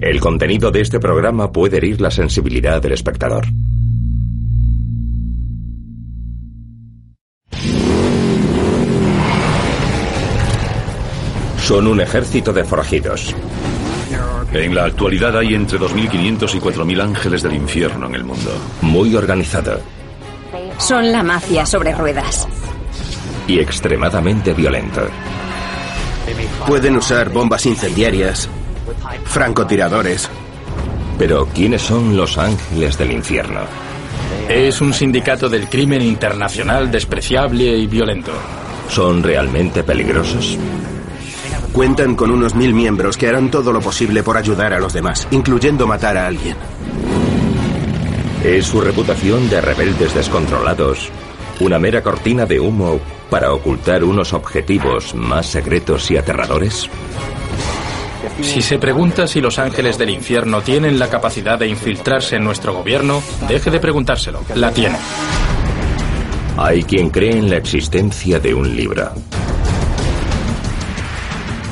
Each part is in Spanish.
El contenido de este programa puede herir la sensibilidad del espectador. Son un ejército de forajidos. En la actualidad hay entre 2.500 y 4.000 ángeles del infierno en el mundo. Muy organizado. Son la mafia sobre ruedas. Y extremadamente violento. Pueden usar bombas incendiarias, francotiradores. Pero, ¿quiénes son los ángeles del infierno? Es un sindicato del crimen internacional despreciable y violento. ¿Son realmente peligrosos? Cuentan con unos 1000 miembros que harán todo lo posible por ayudar a los demás, incluyendo matar a alguien. ¿Es su reputación de rebeldes descontrolados una mera cortina de humo para ocultar unos objetivos más secretos y aterradores? Si se pregunta si los ángeles del infierno tienen la capacidad de infiltrarse en nuestro gobierno, deje de preguntárselo. La tienen. Hay quien cree en la existencia de un libro.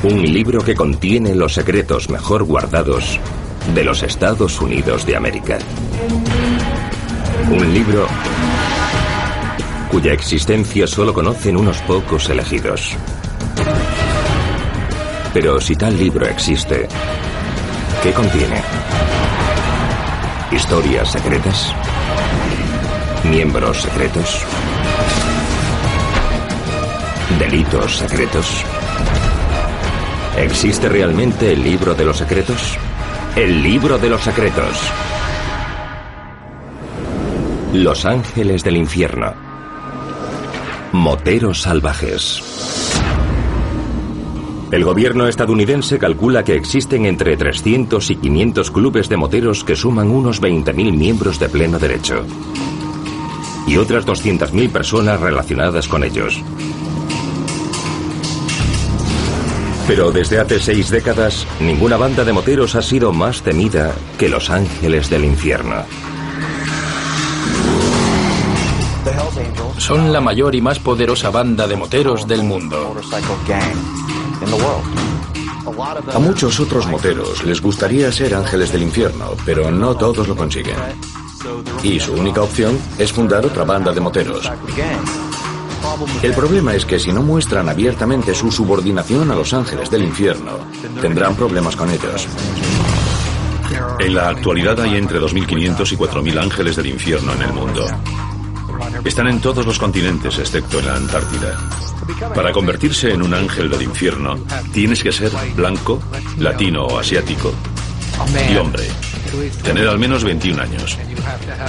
Un libro que contiene los secretos mejor guardados de los Estados Unidos de América. Un libro cuya existencia solo conocen unos pocos elegidos. Pero si tal libro existe, ¿qué contiene? ¿Historias secretas? ¿Miembros secretos? ¿Delitos secretos? ¿Existe realmente el libro de los secretos? El libro de los secretos. Los ángeles del infierno. Moteros salvajes. El gobierno estadounidense calcula que existen entre 300 y 500 clubes de moteros que suman unos 20.000 miembros de pleno derecho. Y otras 200.000 personas relacionadas con ellos. Pero desde hace 6 décadas, ninguna banda de moteros ha sido más temida que los ángeles del infierno. Son la mayor y más poderosa banda de moteros del mundo. A muchos otros moteros les gustaría ser ángeles del infierno, pero no todos lo consiguen. Y su única opción es fundar otra banda de moteros. El problema es que si no muestran abiertamente su subordinación a los ángeles del infierno, tendrán problemas con ellos. En la actualidad hay entre 2.500 y 4.000 ángeles del infierno en el mundo. Están en todos los continentes, excepto en la Antártida. Para convertirse en un ángel del infierno, tienes que ser blanco, latino o asiático y hombre. Tener al menos 21 años.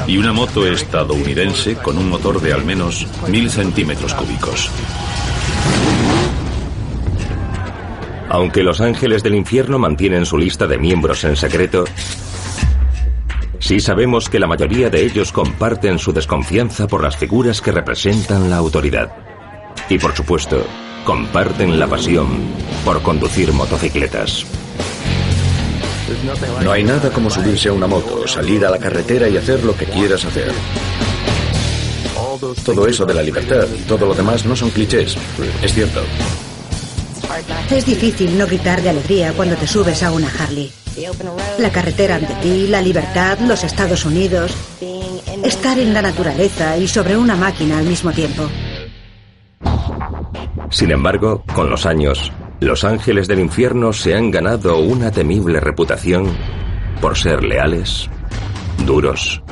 Y una moto estadounidense con un motor de al menos 1000 centímetros cúbicos. Aunque los ángeles del infierno mantienen su lista de miembros en secreto, sí sabemos que la mayoría de ellos comparten su desconfianza por las figuras que representan la autoridad. Y por supuesto, comparten la pasión por conducir motocicletas. No hay nada como subirse a una moto, salir a la carretera y hacer lo que quieras hacer. Todo eso de la libertad y todo lo demás no son clichés, es cierto. Es difícil no gritar de alegría cuando te subes a una Harley. La carretera ante ti, la libertad, los Estados Unidos, estar en la naturaleza y sobre una máquina al mismo tiempo. Sin embargo, con los años, los ángeles del infierno se han ganado una temible reputación por ser leales, duros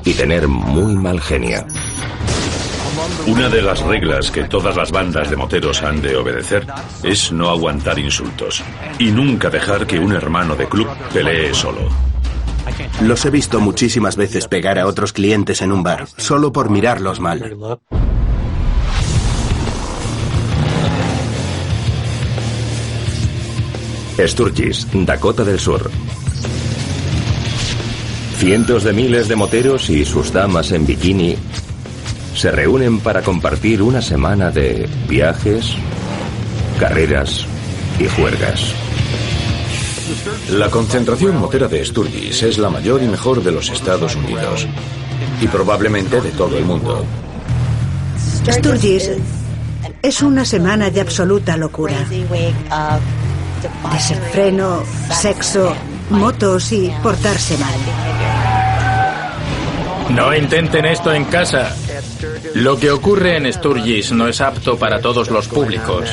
y tener muy mal genio. Una de las reglas que todas las bandas de moteros han de obedecer es no aguantar insultos y nunca dejar que un hermano de club pelee solo. Los he visto muchísimas veces pegar a otros clientes en un bar, solo por mirarlos mal. Sturgis, Dakota del Sur. Cientos de miles de moteros y sus damas en bikini se reúnen para compartir una semana de viajes, carreras y juergas. La concentración motera de Sturgis es la mayor y mejor de los Estados Unidos y probablemente de todo el mundo. Sturgis es una semana de absoluta locura. Desenfreno, sexo, motos y portarse mal. No intenten esto en casa. Lo que ocurre en Sturgis no es apto para todos los públicos.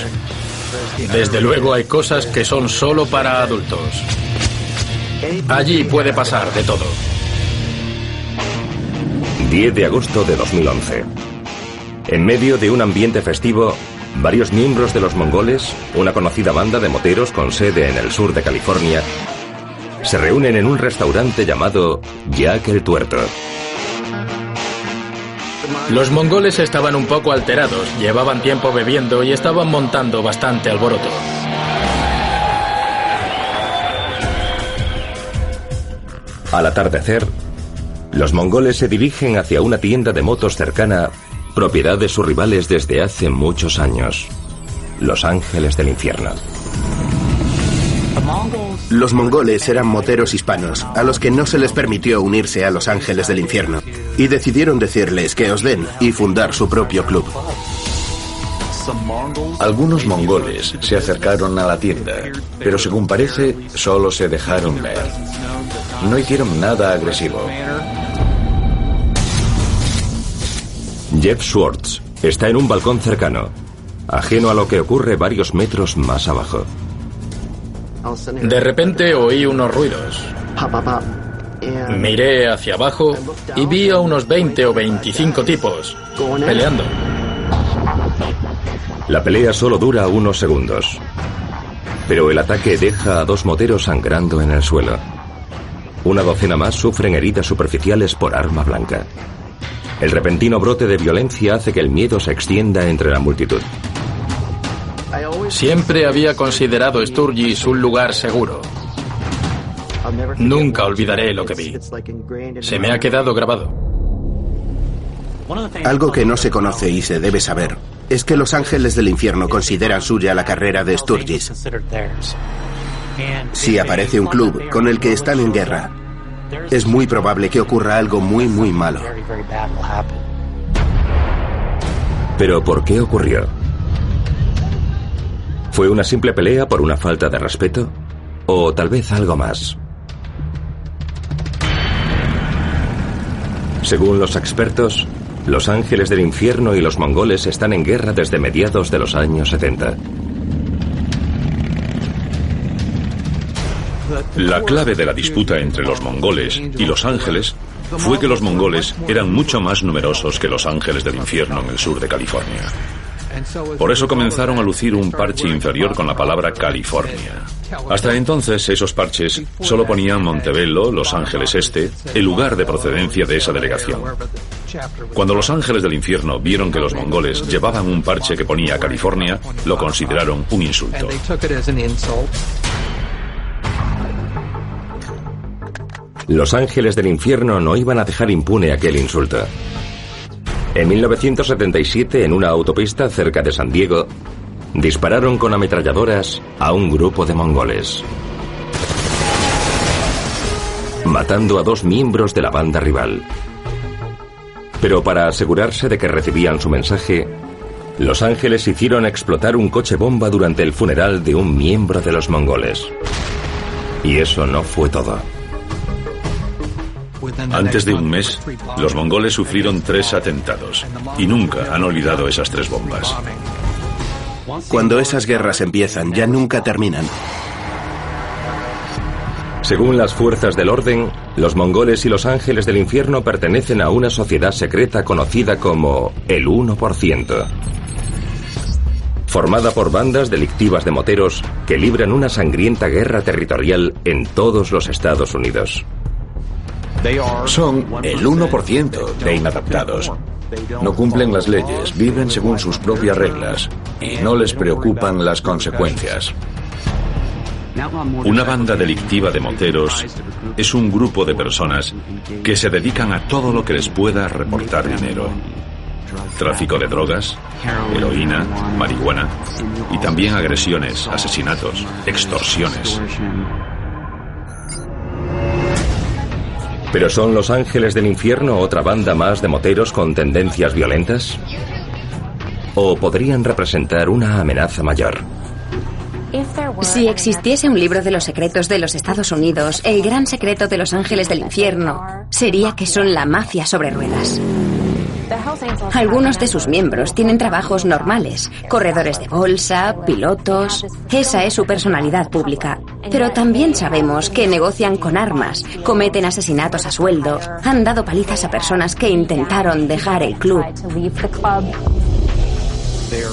Desde luego hay cosas que son solo para adultos. Allí puede pasar de todo. 10 de agosto de 2011. En medio de un ambiente festivo, varios miembros de los mongoles, una conocida banda de moteros con sede en el sur de California, se reúnen en un restaurante llamado Jack el Tuerto. Los mongoles estaban un poco alterados, llevaban tiempo bebiendo y estaban montando bastante alboroto. Al atardecer, los mongoles se dirigen hacia una tienda de motos cercana, propiedad de sus rivales desde hace muchos años, Los Ángeles del Infierno. Los mongoles eran moteros hispanos, a los que no se les permitió unirse a Los Ángeles del Infierno, y decidieron decirles que os den y fundar su propio club. Algunos mongoles se acercaron a la tienda, pero según parece, solo se dejaron ver. No hicieron nada agresivo. Jeff Schwartz está en un balcón cercano, ajeno a lo que ocurre varios metros más abajo. De repente oí unos ruidos. Miré hacia abajo y vi a unos 20 o 25 tipos peleando. La pelea solo dura unos segundos, pero el ataque deja a 2 moteros sangrando en el suelo. Una docena más sufren heridas superficiales por arma blanca. El repentino brote de violencia hace que el miedo se extienda entre la multitud. Siempre había considerado Sturgis un lugar seguro. Nunca olvidaré lo que vi. Se me ha quedado grabado. Algo que no se conoce y se debe saber es que Los Ángeles del Infierno consideran suya la carrera de Sturgis. Si aparece un club con el que están en guerra, es muy probable que ocurra algo muy, muy malo. ¿Pero por qué ocurrió? ¿Fue una simple pelea por una falta de respeto? ¿O tal vez algo más? Según los expertos, Los Ángeles del Infierno y los mongoles están en guerra desde mediados de los años 70. La clave de la disputa entre los mongoles y los ángeles fue que los mongoles eran mucho más numerosos que los ángeles del infierno en el sur de California. Por eso comenzaron a lucir un parche inferior con la palabra California. Hasta entonces, esos parches solo ponían Montebello, Los Ángeles Este, el lugar de procedencia de esa delegación. Cuando los ángeles del infierno vieron que los mongoles llevaban un parche que ponía California, lo consideraron un insulto. Los Ángeles del Infierno no iban a dejar impune aquel insulto. En 1977, en una autopista cerca de San Diego, dispararon con ametralladoras a un grupo de mongoles, matando a 2 miembros de la banda rival. Pero para asegurarse de que recibían su mensaje, los ángeles hicieron explotar un coche bomba durante el funeral de un miembro de los mongoles. Y eso no fue todo. Antes de un mes, los mongoles sufrieron 3 atentados y nunca han olvidado esas 3 bombas. Cuando esas guerras empiezan, ya nunca terminan. Según las fuerzas del orden, los mongoles y los ángeles del infierno pertenecen a una sociedad secreta conocida como el 1%. Formada por bandas delictivas de moteros que libran una sangrienta guerra territorial en todos los Estados Unidos. Son el 1% de inadaptados. No cumplen las leyes, viven según sus propias reglas y no les preocupan las consecuencias. Una banda delictiva de moteros es un grupo de personas que se dedican a todo lo que les pueda reportar dinero. Tráfico de drogas, heroína, marihuana y también agresiones, asesinatos, extorsiones. ¿Pero son los Ángeles del Infierno otra banda más de moteros con tendencias violentas? ¿O podrían representar una amenaza mayor? Si existiese un libro de los secretos de los Estados Unidos, el gran secreto de los ángeles del infierno sería que son la mafia sobre ruedas. Algunos de sus miembros tienen trabajos normales, corredores de bolsa, pilotos. Esa es su personalidad pública. Pero también sabemos que negocian con armas, cometen asesinatos a sueldo, han dado palizas a personas que intentaron dejar el club.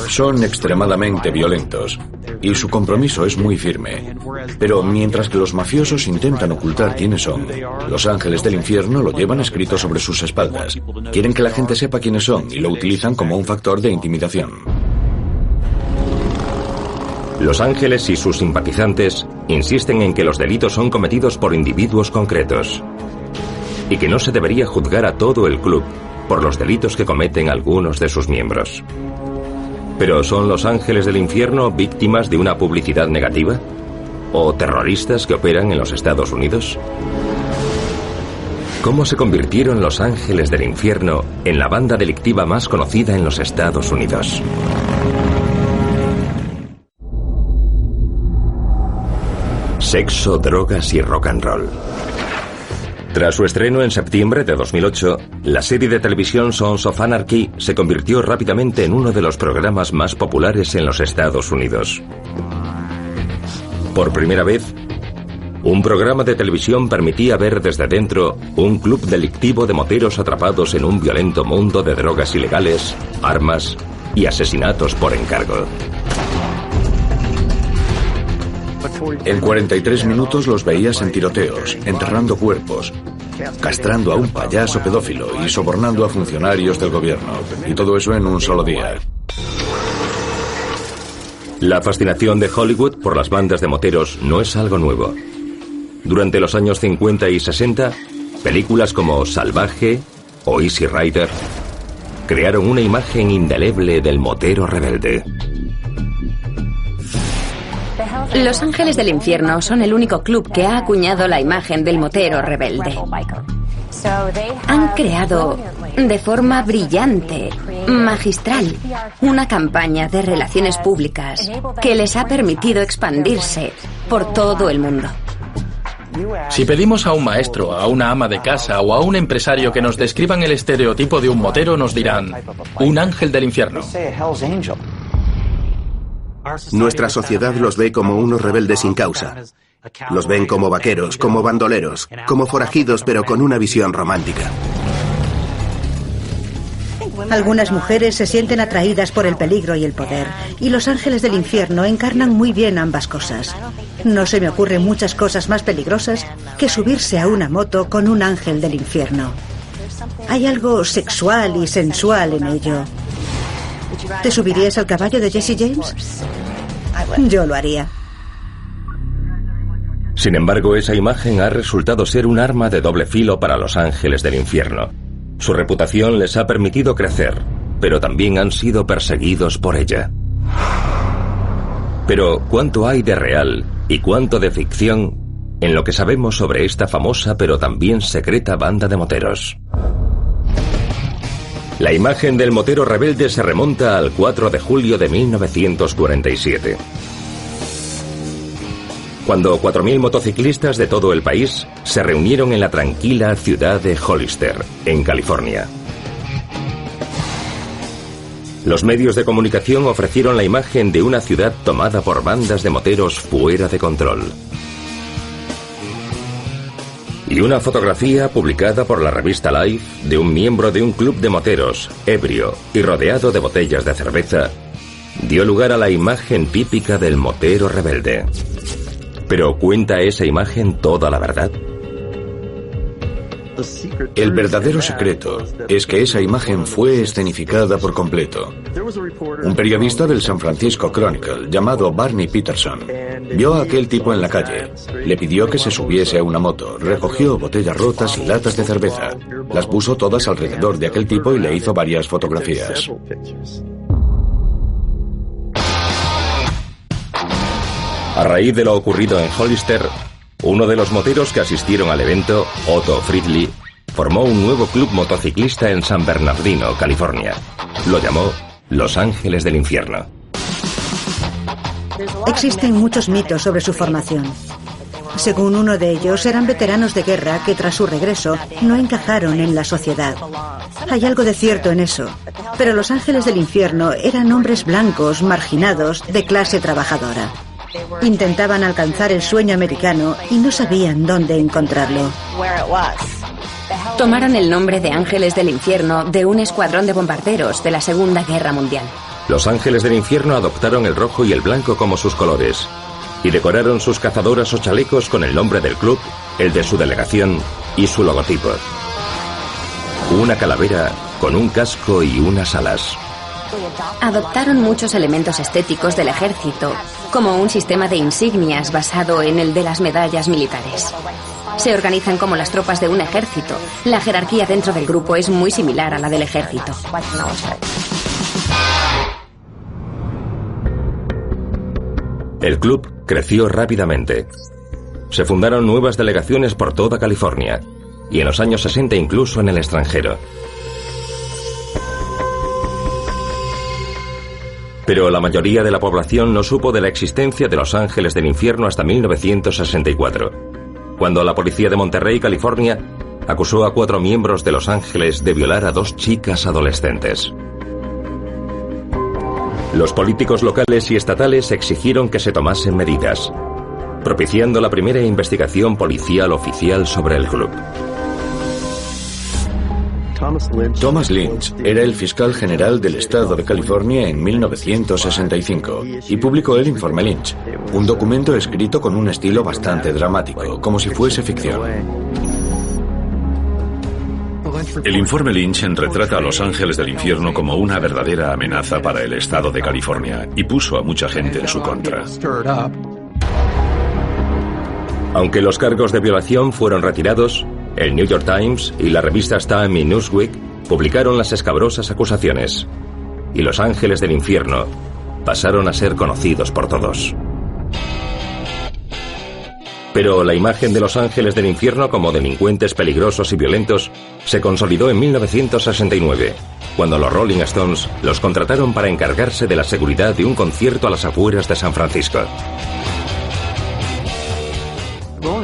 Son extremadamente violentos y su compromiso es muy firme. Pero mientras que los mafiosos intentan ocultar quiénes son, los ángeles del infierno lo llevan escrito sobre sus espaldas. Quieren que la gente sepa quiénes son y lo utilizan como un factor de intimidación. Los ángeles y sus simpatizantes insisten en que los delitos son cometidos por individuos concretos y que no se debería juzgar a todo el club por los delitos que cometen algunos de sus miembros. ¿Pero son los ángeles del infierno víctimas de una publicidad negativa? ¿O terroristas que operan en los Estados Unidos? ¿Cómo se convirtieron los ángeles del infierno en la banda delictiva más conocida en los Estados Unidos? Sexo, drogas y rock and roll. Tras su estreno en septiembre de 2008, la serie de televisión Sons of Anarchy se convirtió rápidamente en uno de los programas más populares en los Estados Unidos. Por primera vez, un programa de televisión permitía ver desde dentro un club delictivo de moteros atrapados en un violento mundo de drogas ilegales, armas y asesinatos por encargo. En 43 minutos los veías en tiroteos, enterrando cuerpos, castrando a un payaso pedófilo y sobornando a funcionarios del gobierno. Y todo eso en un solo día. La fascinación de Hollywood por las bandas de moteros no es algo nuevo. Durante los años 50 y 60, películas como Salvaje o Easy Rider crearon una imagen indeleble del motero rebelde. Los Ángeles del Infierno son el único club que ha acuñado la imagen del motero rebelde. Han creado de forma brillante, magistral, una campaña de relaciones públicas que les ha permitido expandirse por todo el mundo. Si pedimos a un maestro, a una ama de casa o a un empresario que nos describan el estereotipo de un motero, nos dirán: un ángel del infierno. Nuestra sociedad los ve como unos rebeldes sin causa. Los ven como vaqueros, como bandoleros, como forajidos, pero con una visión romántica. Algunas mujeres se sienten atraídas por el peligro y el poder, y los ángeles del infierno encarnan muy bien ambas cosas. No se me ocurren muchas cosas más peligrosas que subirse a una moto con un ángel del infierno. Hay algo sexual y sensual en ello. ¿Te subirías al caballo de Jesse James? Yo lo haría. Sin embargo, esa imagen ha resultado ser un arma de doble filo para los ángeles del infierno. Su reputación les ha permitido crecer, pero también han sido perseguidos por ella. Pero, ¿cuánto hay de real y cuánto de ficción en lo que sabemos sobre esta famosa pero también secreta banda de moteros? La imagen del motero rebelde se remonta al 4 de julio de 1947. Cuando 4.000 motociclistas de todo el país se reunieron en la tranquila ciudad de Hollister, en California. Los medios de comunicación ofrecieron la imagen de una ciudad tomada por bandas de moteros fuera de control. Y una fotografía publicada por la revista Life de un miembro de un club de moteros, ebrio y rodeado de botellas de cerveza, dio lugar a la imagen típica del motero rebelde. ¿Pero cuenta esa imagen toda la verdad? El verdadero secreto es que esa imagen fue escenificada por completo. Un periodista del San Francisco Chronicle, llamado Barney Peterson, vio a aquel tipo en la calle. Le pidió que se subiese a una moto, recogió botellas rotas y latas de cerveza. Las puso todas alrededor de aquel tipo y le hizo varias fotografías. A raíz de lo ocurrido en Hollister, uno de los moteros que asistieron al evento, Otto Friedli, formó un nuevo club motociclista en San Bernardino, California. Lo llamó Los Ángeles del Infierno. Existen muchos mitos sobre su formación. Según uno de ellos, eran veteranos de guerra que tras su regreso no encajaron en la sociedad. Hay algo de cierto en eso, pero los ángeles del infierno eran hombres blancos, marginados, de clase trabajadora. Intentaban alcanzar el sueño americano y no sabían dónde encontrarlo. Tomaron el nombre de Ángeles del Infierno de un escuadrón de bombarderos de la Segunda Guerra Mundial. Los Ángeles del Infierno adoptaron el rojo y el blanco como sus colores y decoraron sus cazadoras o chalecos con el nombre del club, el de su delegación y su logotipo. Una calavera con un casco y unas alas. Adoptaron muchos elementos estéticos del ejército, como un sistema de insignias basado en el de las medallas militares. Se organizan como las tropas de un ejército. La jerarquía dentro del grupo es muy similar a la del ejército. El club creció rápidamente. Se fundaron nuevas delegaciones por toda California y en los años 60 incluso en el extranjero. Pero la mayoría de la población no supo de la existencia de los Ángeles del Infierno hasta 1964, cuando la policía de Monterrey, California, acusó a 4 miembros de Los Ángeles de violar a 2 chicas adolescentes. Los políticos locales y estatales exigieron que se tomasen medidas, propiciando la primera investigación policial oficial sobre el club. Thomas Lynch era el fiscal general del estado de California en 1965 y publicó el Informe Lynch, un documento escrito con un estilo bastante dramático, como si fuese ficción. El Informe Lynch retrata a Los Ángeles del Infierno como una verdadera amenaza para el estado de California y puso a mucha gente en su contra. Aunque los cargos de violación fueron retirados, el New York Times y la revista Time y Newsweek publicaron las escabrosas acusaciones, y Los Ángeles del Infierno pasaron a ser conocidos por todos. Pero la imagen de Los Ángeles del Infierno como delincuentes peligrosos y violentos se consolidó en 1969, cuando los Rolling Stones los contrataron para encargarse de la seguridad de un concierto a las afueras de San Francisco.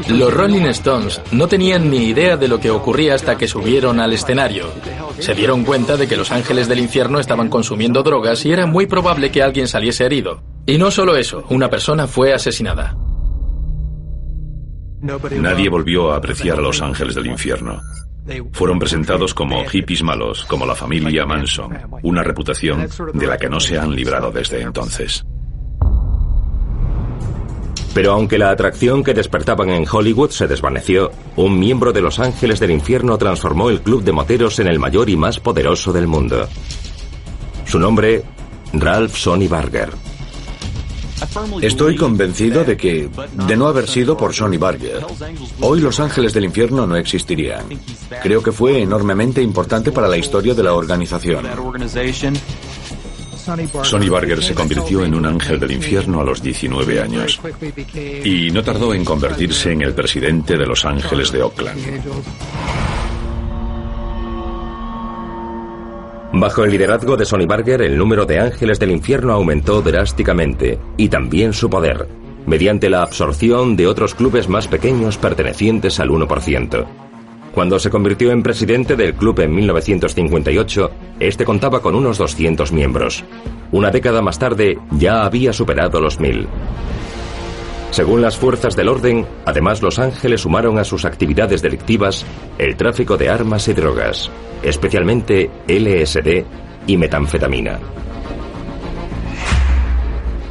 Los Rolling Stones no tenían ni idea de lo que ocurría hasta que subieron al escenario. Se dieron cuenta de que Los Ángeles del Infierno estaban consumiendo drogas y era muy probable que alguien saliese herido. Y no solo eso, una persona fue asesinada. Nadie volvió a apreciar a Los Ángeles del Infierno. Fueron presentados como hippies malos, como la familia Manson, una reputación de la que no se han librado desde entonces. Pero aunque la atracción que despertaban en Hollywood se desvaneció, un miembro de Los Ángeles del Infierno transformó el club de moteros en el mayor y más poderoso del mundo. Su nombre, Ralph Sonny Barger. Estoy convencido de que, de no haber sido por Sonny Barger, hoy Los Ángeles del Infierno no existirían. Creo que fue enormemente importante para la historia de la organización. Sonny Barger se convirtió en un ángel del infierno a los 19 años y no tardó en convertirse en el presidente de Los Ángeles de Oakland. Bajo el liderazgo de Sonny Barger, el número de ángeles del infierno aumentó drásticamente, y también su poder, mediante la absorción de otros clubes más pequeños pertenecientes al 1%. Cuando se convirtió en presidente del club en 1958, este contaba con unos 200 miembros. Una década más tarde, ya había superado los 1000. Según las fuerzas del orden, además Los Ángeles sumaron a sus actividades delictivas el tráfico de armas y drogas, especialmente LSD y metanfetamina.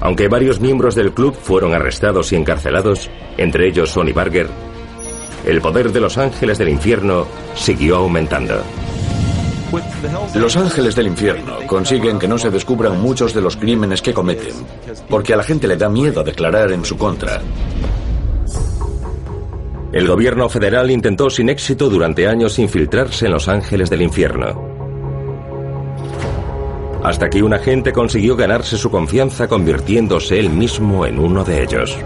Aunque varios miembros del club fueron arrestados y encarcelados, entre ellos Sonny Barger, el poder de Los Ángeles del Infierno siguió aumentando. Los Ángeles del Infierno consiguen que no se descubran muchos de los crímenes que cometen, porque a la gente le da miedo declarar en su contra. El gobierno federal intentó sin éxito durante años infiltrarse en Los Ángeles del Infierno, hasta que un agente consiguió ganarse su confianza convirtiéndose él mismo en uno de ellos.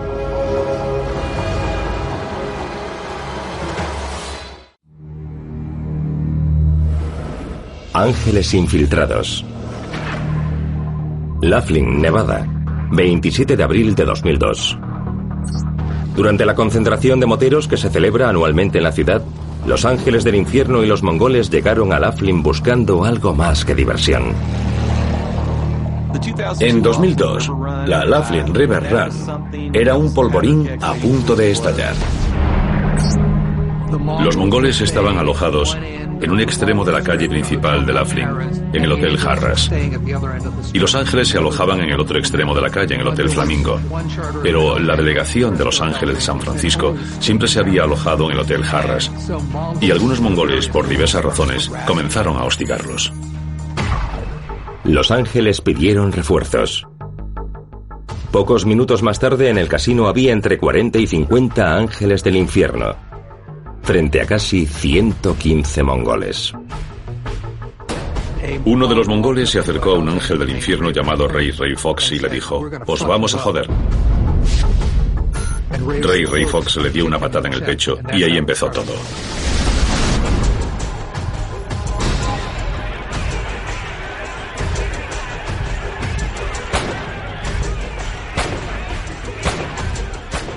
Ángeles infiltrados. Laughlin, Nevada. 27 de abril de 2002. Durante la concentración de moteros que se celebra anualmente en la ciudad, los ángeles del infierno y los mongoles llegaron a Laughlin buscando algo más que diversión. En 2002, la Laughlin River Run era un polvorín a punto de estallar. Los mongoles estaban alojados en un extremo de la calle principal de Laughlin, en el Hotel Harrah's. Y los ángeles se alojaban en el otro extremo de la calle, en el Hotel Flamingo. Pero la delegación de los ángeles de San Francisco siempre se había alojado en el Hotel Harrah's. Y algunos mongoles, por diversas razones, comenzaron a hostigarlos. Los ángeles pidieron refuerzos. Pocos minutos más tarde, en el casino había entre 40 y 50 ángeles del infierno, frente a casi 115 mongoles. Uno de los mongoles se acercó a un ángel del infierno llamado Ray Fox y le dijo: «Os vamos a joder». Ray Fox le dio una patada en el pecho y ahí empezó todo.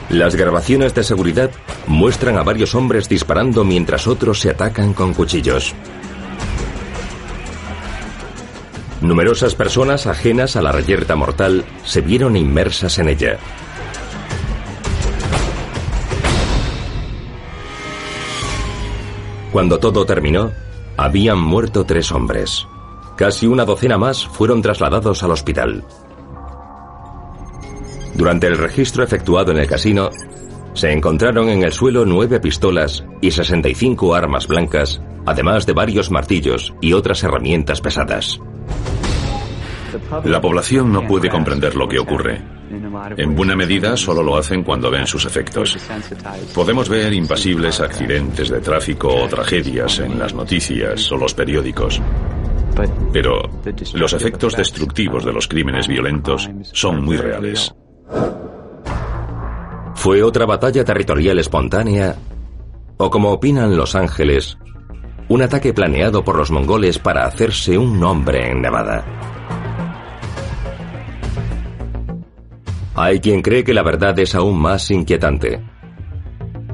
Las grabaciones de seguridad muestran a varios hombres disparando mientras otros se atacan con cuchillos. Numerosas personas ajenas a la reyerta mortal se vieron inmersas en ella. Cuando todo terminó, habían muerto 3 hombres. Casi una docena más fueron trasladados al hospital. Durante el registro efectuado en el casino, se encontraron en el suelo 9 pistolas y 65 armas blancas, además de varios martillos y otras herramientas pesadas. La población no puede comprender lo que ocurre. En buena medida solo lo hacen cuando ven sus efectos. Podemos ver impasibles accidentes de tráfico o tragedias en las noticias o los periódicos. Pero los efectos destructivos de los crímenes violentos son muy reales. ¿Fue otra batalla territorial espontánea? ¿O, como opinan los ángeles, un ataque planeado por los mongoles para hacerse un nombre en Nevada? Hay quien cree que la verdad es aún más inquietante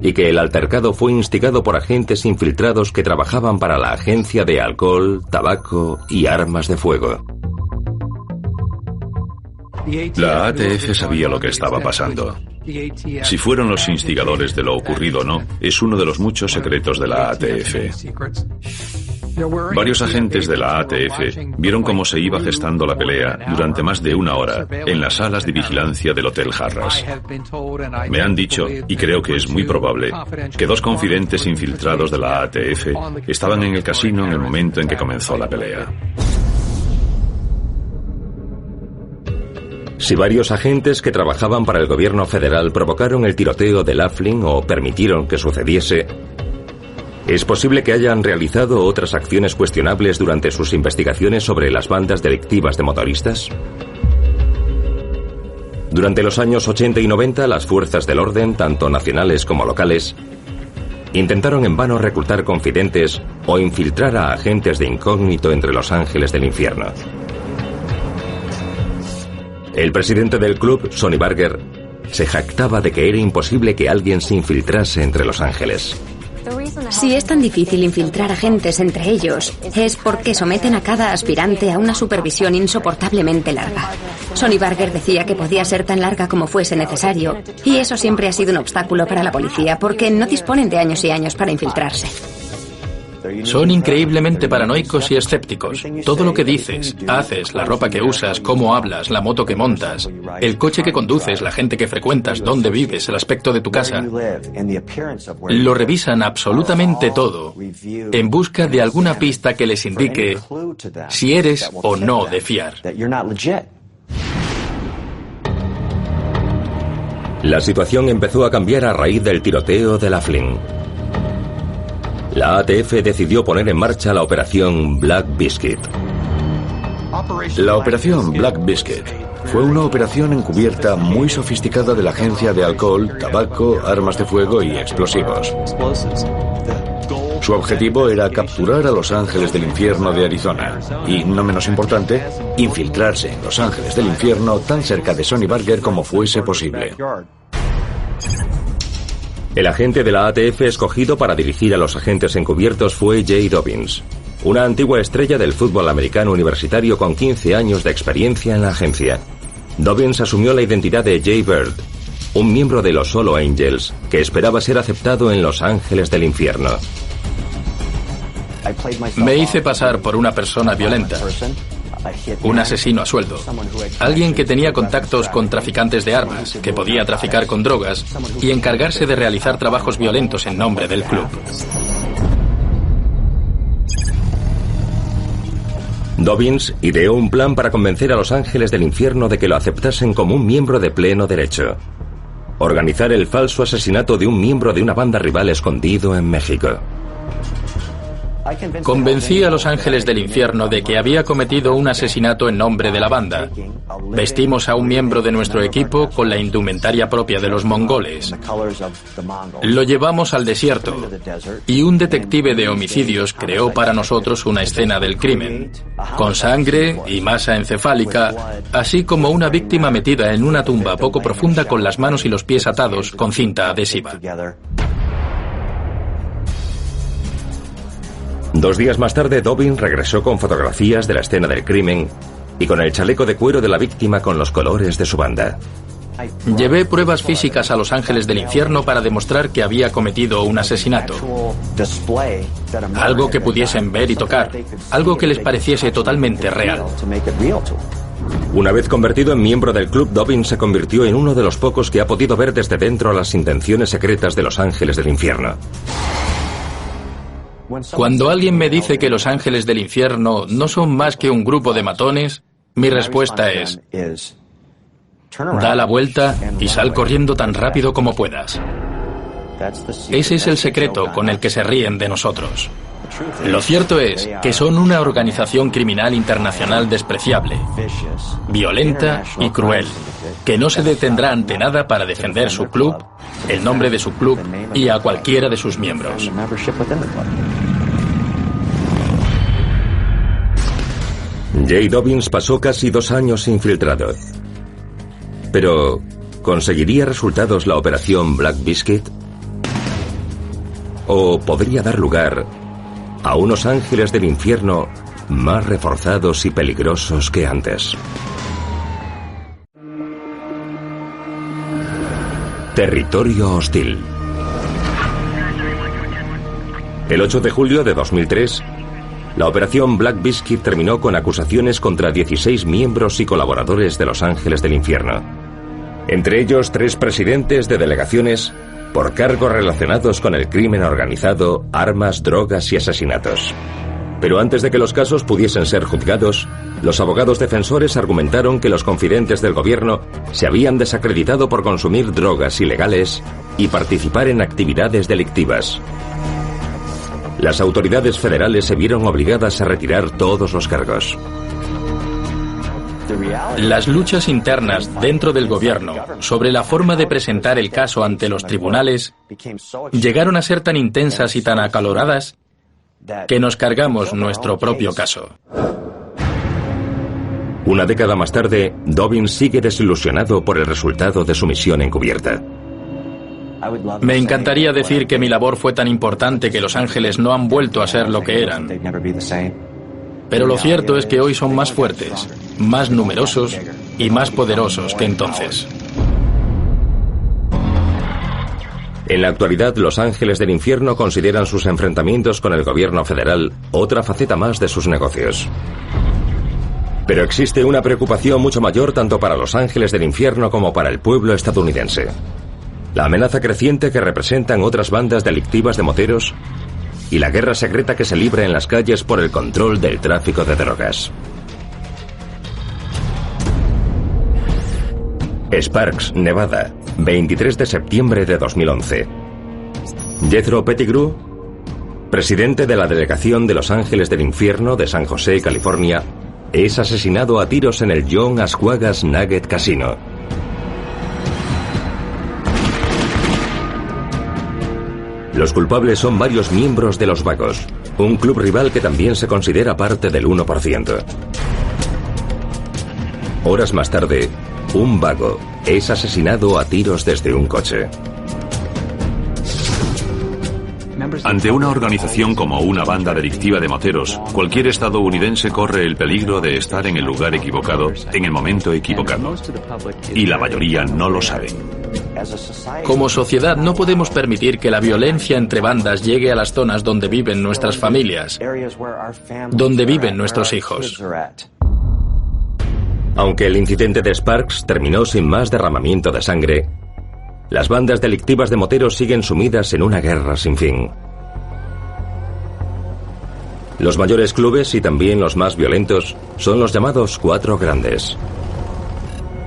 y que el altercado fue instigado por agentes infiltrados que trabajaban para la Agencia de Alcohol, Tabaco y Armas de Fuego. La ATF sabía lo que estaba pasando. Si fueron los instigadores de lo ocurrido o no, es uno de los muchos secretos de la ATF. Varios agentes de la ATF vieron cómo se iba gestando la pelea durante más de 1 hora en las salas de vigilancia del Hotel Harrah's. Me han dicho, y creo que es muy probable, que 2 confidentes infiltrados de la ATF estaban en el casino en el momento en que comenzó la pelea. Si varios agentes que trabajaban para el gobierno federal provocaron el tiroteo de Laughlin o permitieron que sucediese, es posible que hayan realizado otras acciones cuestionables durante sus investigaciones sobre las bandas delictivas de motoristas. Durante los años 80 y 90, las fuerzas del orden, tanto nacionales como locales, intentaron en vano reclutar confidentes o infiltrar a agentes de incógnito entre los ángeles del infierno. El presidente del club, Sonny Barger, se jactaba de que era imposible que alguien se infiltrase entre los ángeles. Si es tan difícil infiltrar agentes entre ellos, es porque someten a cada aspirante a una supervisión insoportablemente larga. Sonny Barger decía que podía ser tan larga como fuese necesario, y eso siempre ha sido un obstáculo para la policía, porque no disponen de años y años para infiltrarse. Son increíblemente paranoicos y escépticos. Todo lo que dices, haces, la ropa que usas, cómo hablas, la moto que montas, el coche que conduces, la gente que frecuentas, dónde vives, el aspecto de tu casa. Lo revisan absolutamente todo en busca de alguna pista que les indique si eres o no de fiar. La situación empezó a cambiar a raíz del tiroteo de Laughlin. La ATF decidió poner en marcha la operación Black Biscuit. La operación Black Biscuit fue una operación encubierta muy sofisticada de la Agencia de Alcohol, Tabaco, Armas de Fuego y Explosivos. Su objetivo era capturar a los Ángeles del Infierno de Arizona y, no menos importante, infiltrarse en los Ángeles del Infierno tan cerca de Sonny Barger como fuese posible. El agente de la ATF escogido para dirigir a los agentes encubiertos fue Jay Dobyns, una antigua estrella del fútbol americano universitario con 15 años de experiencia en la agencia. Dobyns asumió la identidad de Jay Bird, un miembro de los Solo Angels que esperaba ser aceptado en los Ángeles del Infierno. Me hice pasar por una persona violenta, un asesino a sueldo, alguien que tenía contactos con traficantes de armas, que podía traficar con drogas y encargarse de realizar trabajos violentos en nombre del club. Dobyns ideó un plan para convencer a los Ángeles del Infierno de que lo aceptasen como un miembro de pleno derecho. Organizar el falso asesinato de un miembro de una banda rival escondido en México. Convencí a los Ángeles del Infierno de que había cometido un asesinato en nombre de la banda. Vestimos a un miembro de nuestro equipo con la indumentaria propia de los mongoles. Lo llevamos al desierto y un detective de homicidios creó para nosotros una escena del crimen, con sangre y masa encefálica, así como una víctima metida en una tumba poco profunda con las manos y los pies atados con cinta adhesiva. 2 días más tarde, Dobyns regresó con fotografías de la escena del crimen y con el chaleco de cuero de la víctima con los colores de su banda. Llevé pruebas físicas a los Ángeles del Infierno para demostrar que había cometido un asesinato. Algo que pudiesen ver y tocar, algo que les pareciese totalmente real. Una vez convertido en miembro del club, Dobyns se convirtió en uno de los pocos que ha podido ver desde dentro las intenciones secretas de los Ángeles del Infierno. Cuando alguien me dice que los Ángeles del Infierno no son más que un grupo de matones, mi respuesta es: da la vuelta y sal corriendo tan rápido como puedas. Ese es el secreto con el que se ríen de nosotros. Lo cierto es que son una organización criminal internacional despreciable, violenta y cruel, que no se detendrá ante nada para defender su club, el nombre de su club y a cualquiera de sus miembros. Jay Dobyns pasó casi 2 años infiltrado. Pero, ¿conseguiría resultados la operación Black Biscuit? ¿O podría dar lugar a unos Ángeles del Infierno más reforzados y peligrosos que antes? Territorio hostil. El 8 de julio de 2003, la operación Black Biscuit terminó con acusaciones contra 16 miembros y colaboradores de los Ángeles del Infierno. Entre ellos 3 presidentes de delegaciones por cargos relacionados con el crimen organizado, armas, drogas y asesinatos. Pero antes de que los casos pudiesen ser juzgados, los abogados defensores argumentaron que los confidentes del gobierno se habían desacreditado por consumir drogas ilegales y participar en actividades delictivas. Las autoridades federales se vieron obligadas a retirar todos los cargos. Las luchas internas dentro del gobierno sobre la forma de presentar el caso ante los tribunales llegaron a ser tan intensas y tan acaloradas que nos cargamos nuestro propio caso. Una década más tarde, Dobyns sigue desilusionado por el resultado de su misión encubierta. Me encantaría decir que mi labor fue tan importante que los Ángeles no han vuelto a ser lo que eran. Pero lo cierto es que hoy son más fuertes, más numerosos y más poderosos que entonces. En la actualidad, los Ángeles del Infierno consideran sus enfrentamientos con el gobierno federal otra faceta más de sus negocios. Pero existe una preocupación mucho mayor tanto para los Ángeles del Infierno como para el pueblo estadounidense. La amenaza creciente que representan otras bandas delictivas de moteros y la guerra secreta que se libra en las calles por el control del tráfico de drogas. Sparks, Nevada, 23 de septiembre de 2011. Jethro Pettigrew, presidente de la delegación de los Ángeles del Infierno de San José, California, es asesinado a tiros en el John Ascuagas Nugget Casino. Los culpables son varios miembros de los Vagos, un club rival que también se considera parte del 1%. Horas más tarde, un vago es asesinado a tiros desde un coche. Ante una organización como una banda delictiva de moteros, cualquier estadounidense corre el peligro de estar en el lugar equivocado, en el momento equivocado. Y la mayoría no lo saben. Como sociedad no podemos permitir que la violencia entre bandas llegue a las zonas donde viven nuestras familias, donde viven nuestros hijos. Aunque el incidente de Sparks terminó sin más derramamiento de sangre, las bandas delictivas de moteros siguen sumidas en una guerra sin fin. Los mayores clubes y también los más violentos son los llamados cuatro grandes.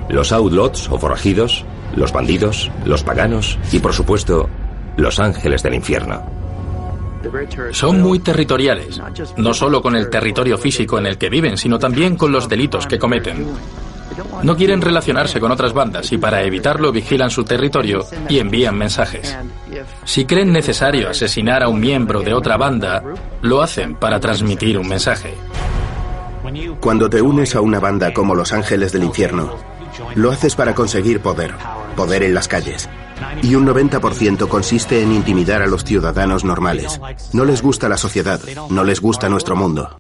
Los outlaws o forajidos, los bandidos, los paganos y, por supuesto, los ángeles del infierno. Son muy territoriales, no solo con el territorio físico en el que viven, sino también con los delitos que cometen. No quieren relacionarse con otras bandas y para evitarlo vigilan su territorio y envían mensajes. Si creen necesario asesinar a un miembro de otra banda, lo hacen para transmitir un mensaje. Cuando te unes a una banda como los Ángeles del Infierno, lo haces para conseguir poder en las calles. Y un 90% consiste en intimidar a los ciudadanos normales. No les gusta la sociedad, no les gusta nuestro mundo.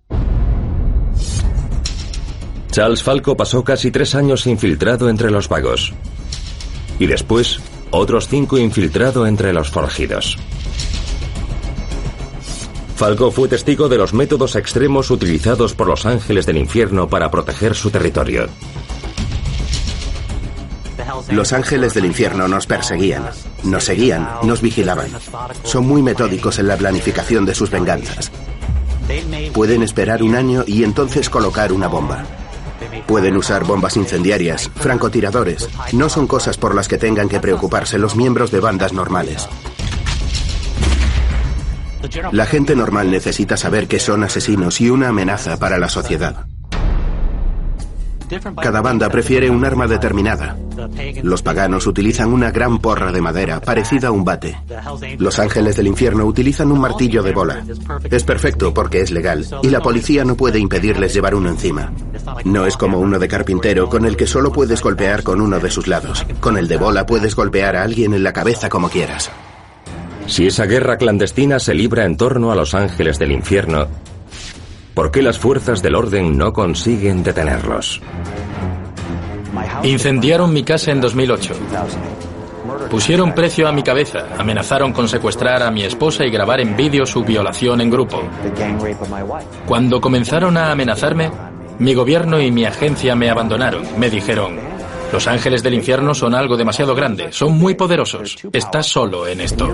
Charles Falco pasó casi 3 años infiltrado entre los vagos. Y después, otros 5 infiltrado entre los forajidos. Falco fue testigo de los métodos extremos utilizados por los Ángeles del Infierno para proteger su territorio. Los Ángeles del Infierno nos perseguían, nos seguían, nos vigilaban. Son muy metódicos en la planificación de sus venganzas. Pueden esperar un año y entonces colocar una bomba. Pueden usar bombas incendiarias, francotiradores. No son cosas por las que tengan que preocuparse los miembros de bandas normales. La gente normal necesita saber que son asesinos y una amenaza para la sociedad. Cada banda prefiere un arma determinada. Los paganos utilizan una gran porra de madera, parecida a un bate. Los Ángeles del Infierno utilizan un martillo de bola. Es perfecto porque es legal, y la policía no puede impedirles llevar uno encima. No es como uno de carpintero, con el que solo puedes golpear con uno de sus lados. Con el de bola puedes golpear a alguien en la cabeza como quieras. Si esa guerra clandestina se libra en torno a los Ángeles del Infierno, ¿por qué las fuerzas del orden no consiguen detenerlos? Incendiaron mi casa en 2008. Pusieron precio a mi cabeza, amenazaron con secuestrar a mi esposa y grabar en vídeo su violación en grupo. Cuando comenzaron a amenazarme, mi gobierno y mi agencia me abandonaron. Me dijeron: los Ángeles del Infierno son algo demasiado grande, son muy poderosos, estás solo en esto.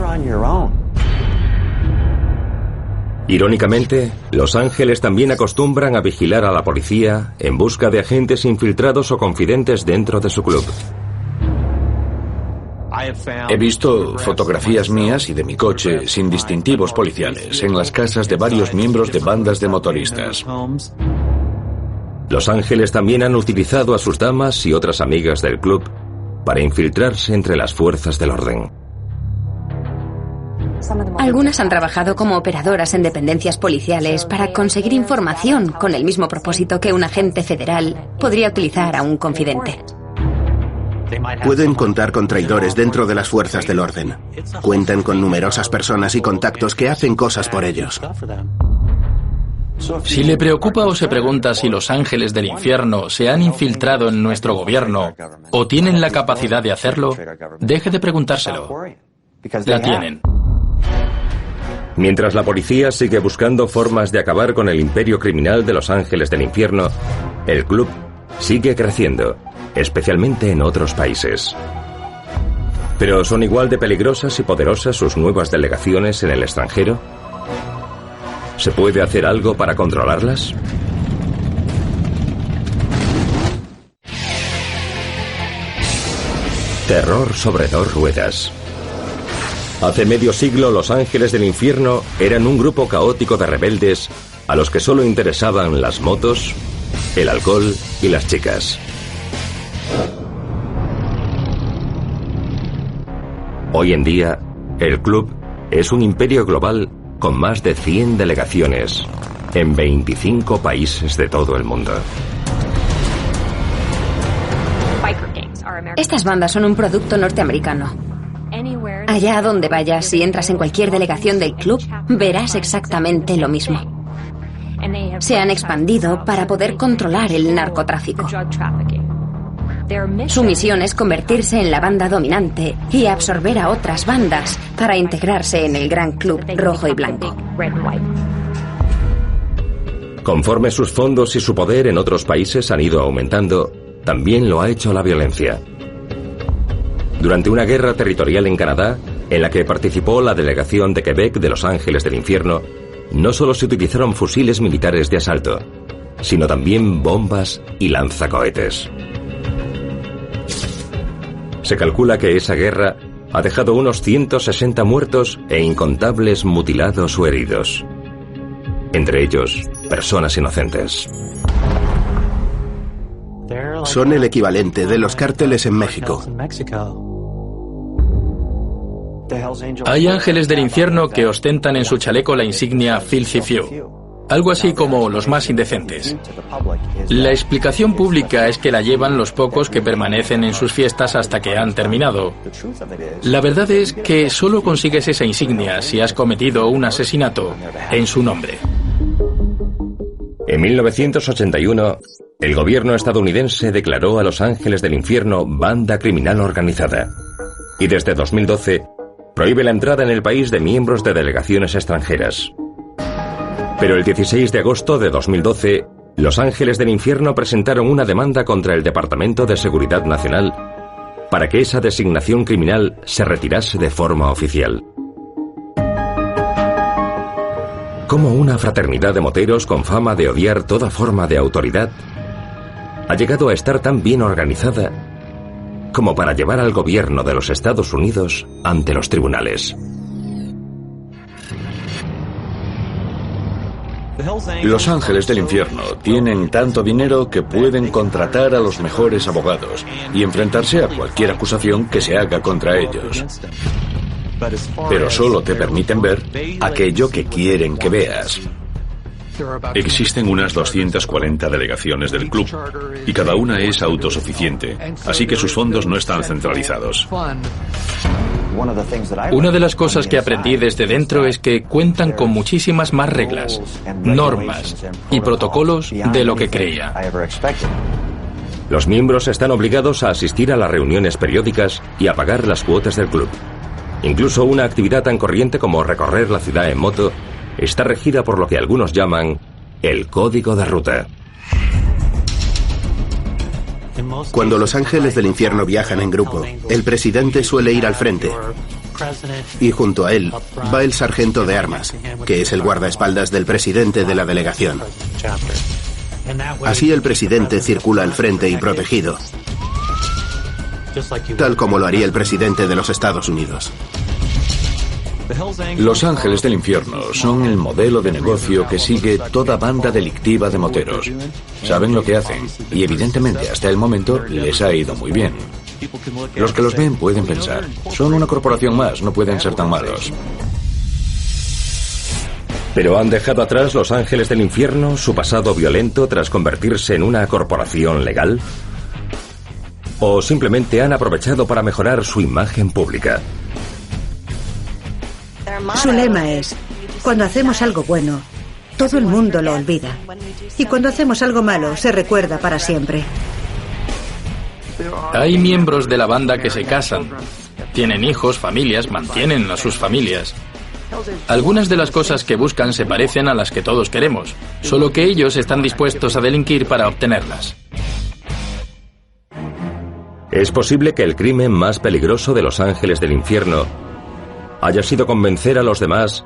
Irónicamente, los Ángeles también acostumbran a vigilar a la policía en busca de agentes infiltrados o confidentes dentro de su club. He visto fotografías mías y de mi coche sin distintivos policiales en las casas de varios miembros de bandas de motoristas. Los Ángeles también han utilizado a sus damas y otras amigas del club para infiltrarse entre las fuerzas del orden. Algunas han trabajado como operadoras en dependencias policiales para conseguir información con el mismo propósito que un agente federal podría utilizar a un confidente. Pueden contar con traidores dentro de las fuerzas del orden. Cuentan con numerosas personas y contactos que hacen cosas por ellos. Si le preocupa o se pregunta si los Ángeles del Infierno se han infiltrado en nuestro gobierno o tienen la capacidad de hacerlo, deje de preguntárselo. La tienen. Mientras la policía sigue buscando formas de acabar con el imperio criminal de los Ángeles del Infierno, el club sigue creciendo, especialmente en otros países. ¿Pero son igual de peligrosas y poderosas sus nuevas delegaciones en el extranjero? ¿Se puede hacer algo para controlarlas? Terror sobre 2 ruedas. Hace medio siglo, los Ángeles del Infierno eran un grupo caótico de rebeldes a los que solo interesaban las motos, el alcohol y las chicas. Hoy en día, el club es un imperio global con más de 100 delegaciones en 25 países de todo el mundo. Estas bandas son un producto norteamericano. Allá a donde vayas, si entras en cualquier delegación del club, verás exactamente lo mismo. Se han expandido para poder controlar el narcotráfico. Su misión es convertirse en la banda dominante y absorber a otras bandas para integrarse en el gran club rojo y blanco. Conforme sus fondos y su poder en otros países han ido aumentando, también lo ha hecho la violencia. Durante una guerra territorial en Canadá, en la que participó la delegación de Quebec de Los Ángeles del Infierno, no solo se utilizaron fusiles militares de asalto, sino también bombas y lanzacohetes. Se calcula que esa guerra ha dejado unos 160 muertos e incontables mutilados o heridos. Entre ellos, personas inocentes. Son el equivalente de los cárteles en México. Hay ángeles del infierno que ostentan en su chaleco la insignia Filthy Few, algo así como los más indecentes. La explicación pública es que la llevan los pocos que permanecen en sus fiestas hasta que han terminado. La verdad es que solo consigues esa insignia si has cometido un asesinato en su nombre. En 1981, el gobierno estadounidense declaró a Los Ángeles del Infierno banda criminal organizada. Y desde 2012, prohíbe la entrada en el país de miembros de delegaciones extranjeras. Pero el 16 de agosto de 2012, Los Ángeles del Infierno presentaron una demanda contra el Departamento de Seguridad Nacional para que esa designación criminal se retirase de forma oficial. ¿Cómo una fraternidad de moteros con fama de odiar toda forma de autoridad ha llegado a estar tan bien organizada como para llevar al gobierno de los Estados Unidos ante los tribunales? Los Ángeles del Infierno tienen tanto dinero que pueden contratar a los mejores abogados y enfrentarse a cualquier acusación que se haga contra ellos. Pero solo te permiten ver aquello que quieren que veas. Existen unas 240 delegaciones del club y cada una es autosuficiente, así que sus fondos no están centralizados. Una de las cosas que aprendí desde dentro es que cuentan con muchísimas más reglas, normas y protocolos de lo que creía. Los miembros están obligados a asistir a las reuniones periódicas y a pagar las cuotas del club. Incluso una actividad tan corriente como recorrer la ciudad en moto está regida por lo que algunos llaman el código de ruta. Cuando los ángeles del infierno viajan en grupo, el presidente suele ir al frente. Y junto a él va el sargento de armas, que es el guardaespaldas del presidente de la delegación. Así el presidente circula al frente y protegido, tal como lo haría el presidente de los Estados Unidos. Los Ángeles del Infierno son el modelo de negocio que sigue toda banda delictiva de moteros. Saben lo que hacen y evidentemente hasta el momento les ha ido muy bien. Los que los ven pueden pensar, son una corporación más, no pueden ser tan malos. ¿Pero han dejado atrás Los Ángeles del Infierno su pasado violento tras convertirse en una corporación legal? ¿O simplemente han aprovechado para mejorar su imagen pública? Su lema es: cuando hacemos algo bueno, todo el mundo lo olvida. Y cuando hacemos algo malo, se recuerda para siempre. Hay miembros de la banda que se casan, tienen hijos, familias, mantienen a sus familias. Algunas de las cosas que buscan se parecen a las que todos queremos, solo que ellos están dispuestos a delinquir para obtenerlas. ¿Es posible que el crimen más peligroso de Los Ángeles del Infierno haya sido convencer a los demás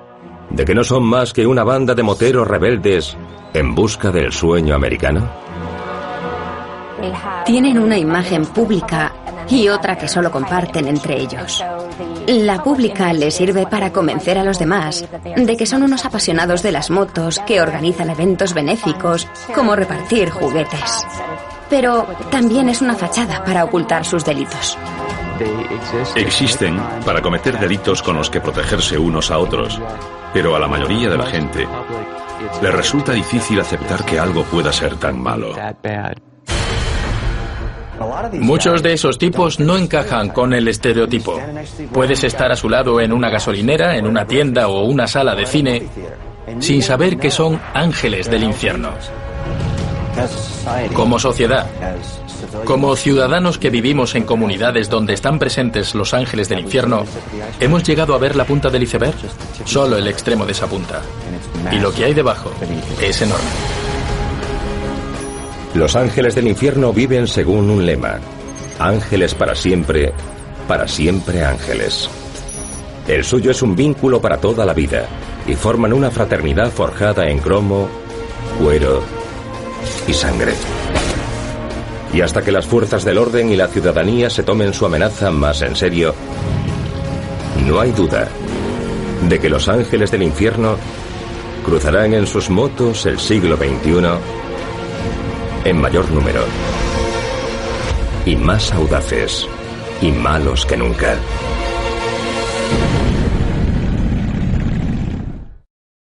de que no son más que una banda de moteros rebeldes en busca del sueño americano? Tienen una imagen pública y otra que solo comparten entre ellos. La pública les sirve para convencer a los demás de que son unos apasionados de las motos que organizan eventos benéficos como repartir juguetes. Pero también es una fachada para ocultar sus delitos. Existen para cometer delitos con los que protegerse unos a otros, pero a la mayoría de la gente le resulta difícil aceptar que algo pueda ser tan malo. Muchos de esos tipos no encajan con el estereotipo. Puedes estar a su lado en una gasolinera, en una tienda o una sala de cine sin saber que son ángeles del infierno. Como sociedad, como ciudadanos que vivimos en comunidades donde están presentes los ángeles del infierno, ¿hemos llegado a ver la punta del iceberg? Solo el extremo de esa punta. Y lo que hay debajo es enorme. Los ángeles del infierno viven según un lema: ángeles para siempre ángeles. El suyo es un vínculo para toda la vida y forman una fraternidad forjada en cromo, cuero y sangre. Y hasta que las fuerzas del orden y la ciudadanía se tomen su amenaza más en serio, no hay duda de que los ángeles del infierno cruzarán en sus motos el siglo XXI en mayor número y más audaces y malos que nunca.